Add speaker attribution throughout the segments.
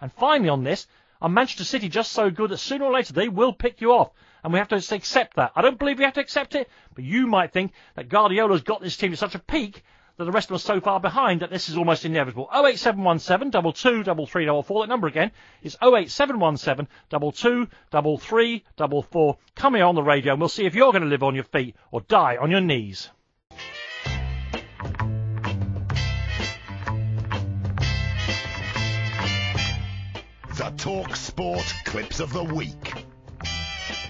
Speaker 1: And finally on this, are Manchester City just so good that sooner or later they will pick you off? And we have to accept that. I don't believe we have to accept it, but you might think that Guardiola's got this team to such a peak that the rest of them are so far behind that this is almost inevitable. 08717 223344. That number again is 08717 223344. Come here on the radio and we'll see if you're going to live on your feet or die on your knees.
Speaker 2: The talkSPORT Clips of the Week.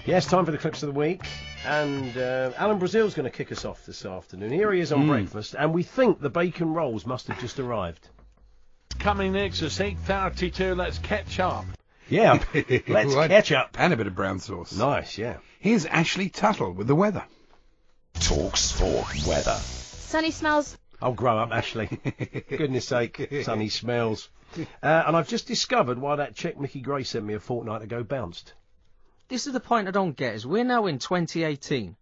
Speaker 3: Yes, time for the Clips of the Week. And Alan Brazil's going to kick us off this afternoon. Here he is on breakfast, and we think the bacon rolls must have just arrived.
Speaker 4: Coming next, it's 8:32. Let's catch up.
Speaker 3: Yeah, let's catch up.
Speaker 5: And a bit of brown sauce.
Speaker 3: Nice, yeah.
Speaker 5: Here's Ashley Tuttle with the weather.
Speaker 2: talkSPORT weather.
Speaker 6: Sunny smells.
Speaker 3: Oh, grow up, Ashley. Goodness sake, sunny smells. And I've just discovered why that cheque Mickey Gray sent me a fortnight ago bounced.
Speaker 7: This is the point I don't get, is we're now in 2018,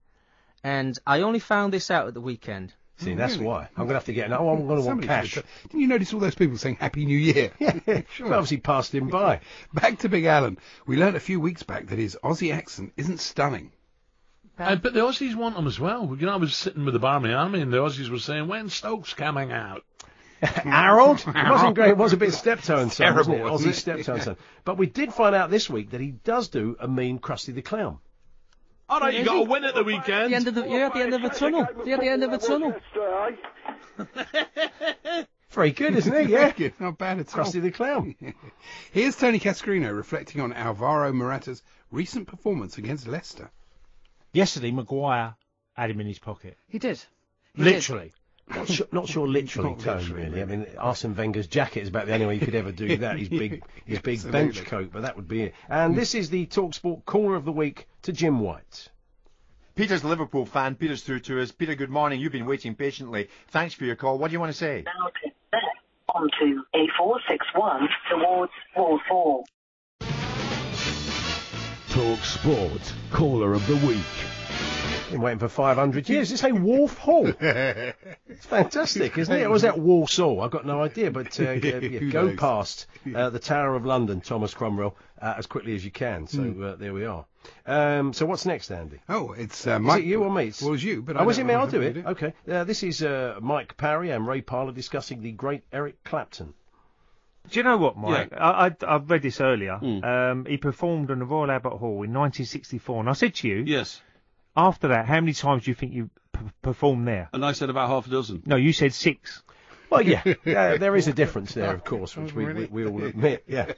Speaker 7: and I only found this out at the weekend.
Speaker 3: See, that's why. I'm going to have to get... I'm going to want cash.
Speaker 5: Didn't you notice all those people saying Happy New Year?
Speaker 3: Yeah, sure. Well, obviously passed him by.
Speaker 5: Back to Big Alan. We learnt a few weeks back that his Aussie accent isn't stunning.
Speaker 4: But the Aussies want him as well. You know, I was sitting with the Barmy Army, and the Aussies were saying, when's Stokes coming out?
Speaker 3: Harold? It wasn't great. It was a bit steptoe and son, wasn't it?
Speaker 5: Terrible,
Speaker 3: Aussie steptoe and son. But we did find out this week that he does do a mean Krusty the Clown.
Speaker 4: All right, you got a win at the weekend.
Speaker 7: The end of the end of a tunnel. The end of a tunnel.
Speaker 3: Very good, isn't he? Yeah.
Speaker 5: Good. Not bad at all.
Speaker 3: Krusty the Clown.
Speaker 5: Here's Tony Cascarino reflecting on Alvaro Morata's recent performance against Leicester.
Speaker 1: Yesterday, Maguire had him in his pocket.
Speaker 7: He did.
Speaker 1: Literally.
Speaker 3: Not sure literally,
Speaker 5: Not
Speaker 3: Tony,
Speaker 5: literally,
Speaker 3: really. I mean, Arsene Wenger's jacket is about the only way you could ever do that. His big bench coat, but that would be it. And this is the TalkSPORT Caller of the Week to Jim White.
Speaker 8: Peter's a Liverpool fan. Peter's through to us. Peter, good morning. You've been waiting patiently. Thanks for your call. What do you want to say?
Speaker 9: Now to on to A461 towards Wall 4.
Speaker 2: talkSPORT Caller of the Week.
Speaker 3: Been waiting for 500 years. It's a Wharf Hall. It's fantastic, isn't it? Or was that Walsall? I've got no idea. But go past the Tower of London, Thomas Cromwell, as quickly as you can. So there we are. So what's next, Andy?
Speaker 5: Oh, it's
Speaker 3: Is
Speaker 5: Mike.
Speaker 3: it you or me?
Speaker 5: Well, it's you. But
Speaker 3: was it me? I'll do it. Okay. This is Mike Parry and Ray Parlour discussing the great Eric Clapton.
Speaker 10: Do you know what, Mike?
Speaker 3: Yeah.
Speaker 10: I've read this earlier. He performed in the Royal Albert Hall in 1964. And I said to you...
Speaker 11: Yes.
Speaker 10: After that, how many times do you think you performed there?
Speaker 11: And I said about half a dozen.
Speaker 10: No, you said 6.
Speaker 3: Well, yeah, there is a difference there, of course, which we all admit, yeah.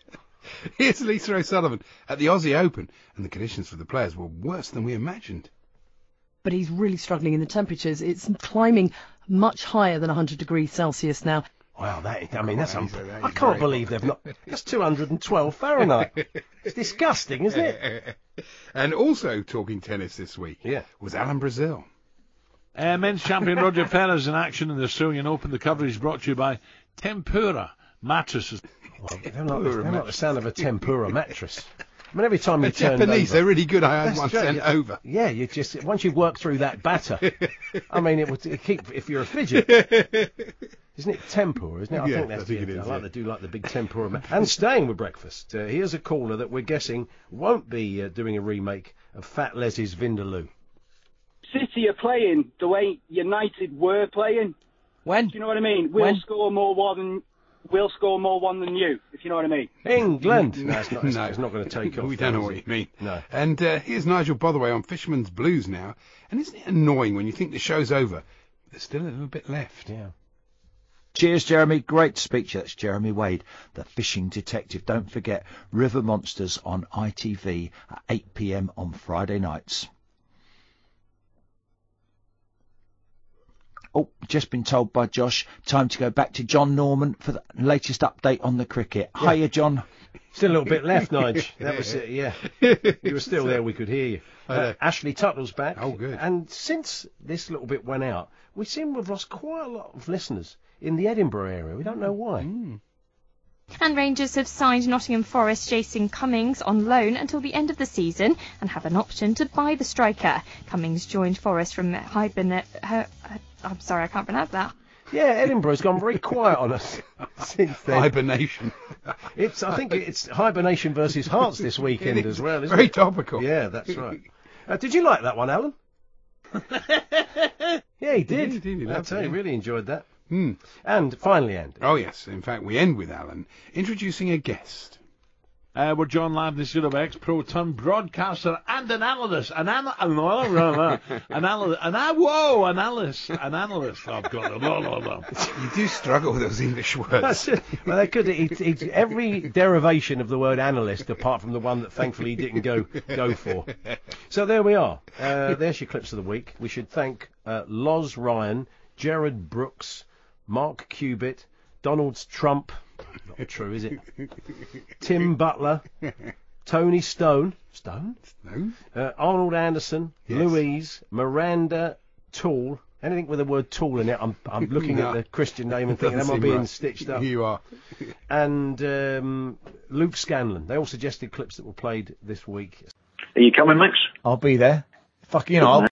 Speaker 5: Here's Lisa O'Sullivan at the Aussie Open, and the conditions for the players were worse than we imagined.
Speaker 12: But he's really struggling in the temperatures. It's climbing much higher than 100 degrees Celsius now.
Speaker 3: Wow, that's I can't believe they've not... That's 212 Fahrenheit. It's disgusting, isn't it?
Speaker 5: And also talking tennis this week was Alan Brazil.
Speaker 4: Men's champion Roger Federer's in action in the Australian Open. The coverage brought to you by Tempura Mattresses.
Speaker 3: Well, I don't like the sound of a tempura mattress. I mean, every time you turn
Speaker 5: Japanese,
Speaker 3: over,
Speaker 5: they're really good. I had one sent over.
Speaker 3: Yeah, you just once you work through that batter, I mean, it would keep if you're a fidget. Isn't it tempura? Isn't it? I think that's it. I like to do like the big tempura. And staying with breakfast, here's a caller that we're guessing won't be doing a remake of Fat Les's Vindaloo.
Speaker 13: City are playing the way United were playing.
Speaker 7: When?
Speaker 13: Do you know what I mean? We'll score more one than you, if you know what I mean.
Speaker 3: England! No, it's not going to take off.
Speaker 5: We don't know what you mean.
Speaker 3: No.
Speaker 5: And here's Nigel Bothaway on Fisherman's Blues now. And isn't it annoying when you think the show's over? There's still a little bit left.
Speaker 3: Yeah.
Speaker 14: Cheers, Jeremy. Great speech. That's Jeremy Wade, the fishing detective. Don't forget River Monsters on ITV at 8 p.m. on Friday nights. Oh, just been told by Josh, time to go back to John Norman for the latest update on the cricket. Yeah. Hiya, John.
Speaker 3: Still a little bit left, Nige. That was it, yeah. You were still there, we could hear you. Ashley Tuttle's back.
Speaker 5: Oh, good.
Speaker 3: And since this little bit went out, we seem to have lost quite a lot of listeners in the Edinburgh area. We don't know why.
Speaker 6: And Rangers have signed Nottingham Forest Jason Cummings on loan until the end of the season and have an option to buy the striker. Cummings joined Forest from I'm sorry, I can't pronounce that.
Speaker 3: Yeah, Edinburgh's gone very quiet on us since then.
Speaker 5: Hibernation.
Speaker 3: I think it's hibernation versus Hearts this weekend as well, isn't
Speaker 5: Very
Speaker 3: it?
Speaker 5: topical.
Speaker 3: Yeah, that's right. Did you like that one, Alan? Yeah, he did.
Speaker 5: Yeah, he did.
Speaker 3: I tell you,
Speaker 5: Yeah.
Speaker 3: really enjoyed that. And finally, Andy.
Speaker 5: Oh, yes. In fact, we end with Alan introducing a guest.
Speaker 4: We're John Lamb, the ex-pro-ton broadcaster and an analyst. An analyst. I've got it.
Speaker 5: You do struggle with those English words.
Speaker 3: That's it. Well, they could. It's every derivation of the word analyst, apart from the one that thankfully he didn't go for. So there we are. There's your clips of the week. We should thank Loz Ryan, Gerard Brooks, Mark Cubitt, Donald Trump. Not true, is it? Tim Butler, Tony Stone, Arnold Anderson,
Speaker 5: Yes.
Speaker 3: Louise, Miranda Toole. Anything with the word tool in it, I'm looking at the Christian name and thinking, am I being stitched up?
Speaker 5: You are.
Speaker 3: And Luke Scanlon. They all suggested clips that were played this week.
Speaker 11: Are you coming, Max?
Speaker 14: I'll be there. Fuck, you know, I'll